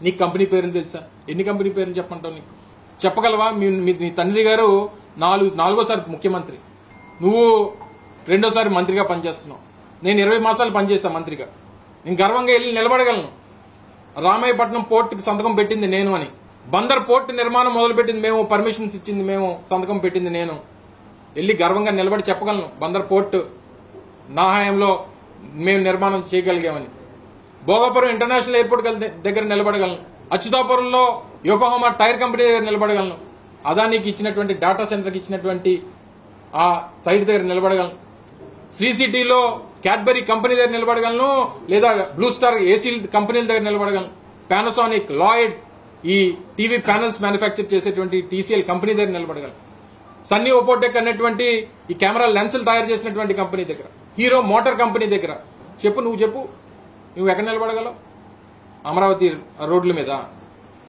నీకు కంపెనీ పేర్లు తెలుసా? ఎన్ని కంపెనీ పేర్లు చెప్పంటావు? నీకు చెప్పగలవా? నీ తండ్రి గారు నాలుగోసారి ముఖ్యమంత్రి, నువ్వు రెండోసారి మంత్రిగా పనిచేస్తున్నావు. నేను 20 మాసాలు పనిచేశా మంత్రిగా. నేను గర్వంగా వెళ్ళి నిలబడగలను. రామాయపట్నం పోర్టుకి సంతకం పెట్టింది నేను అని, బందర్ పోర్టు నిర్మాణం మొదలుపెట్టింది మేము, పర్మిషన్స్ ఇచ్చింది మేము, సంతకం పెట్టింది నేను. వెళ్ళి గర్వంగా నిలబడి చెప్పగలను బందర్ పోర్టు నా హయాంలో మేము నిర్మాణం చేయగలిగామని. భోగాపురం ఇంటర్నేషనల్ ఎయిర్పోర్ట్ దగ్గర నిలబడగలను. అచ్యుతాపురంలో యోకోహామా టైర్ కంపెనీ దగ్గర నిలబడగలను. అదానికి ఇచ్చినటువంటి డేటా సెంటర్కి ఇచ్చినటువంటి ఆ సైట్ దగ్గర నిలబడగలను. శ్రీ సిటీలో క్యాడ్బరీ కంపెనీ దగ్గర నిలబడగలను, లేదా బ్లూ స్టార్ ఏసీ కంపెనీల దగ్గర నిలబడగలను. పానాసోనిక్, లాయిడ్, ఈ టీవీ ప్యానల్స్ మ్యానుఫ్యాక్చర్ చేసేటువంటి టీసీఎల్ కంపెనీ దగ్గర నిలబడగలను. సన్నీ ఓపోటెక్ అనేటువంటి ఈ కెమెరా లెన్సులు తయారు చేసినటువంటి కంపెనీ దగ్గర, హీరో మోటార్ కంపెనీ దగ్గర. చెప్పు, నువ్వు ఎక్కడ నిలబడగలవు? అమరావతి రోడ్ల మీద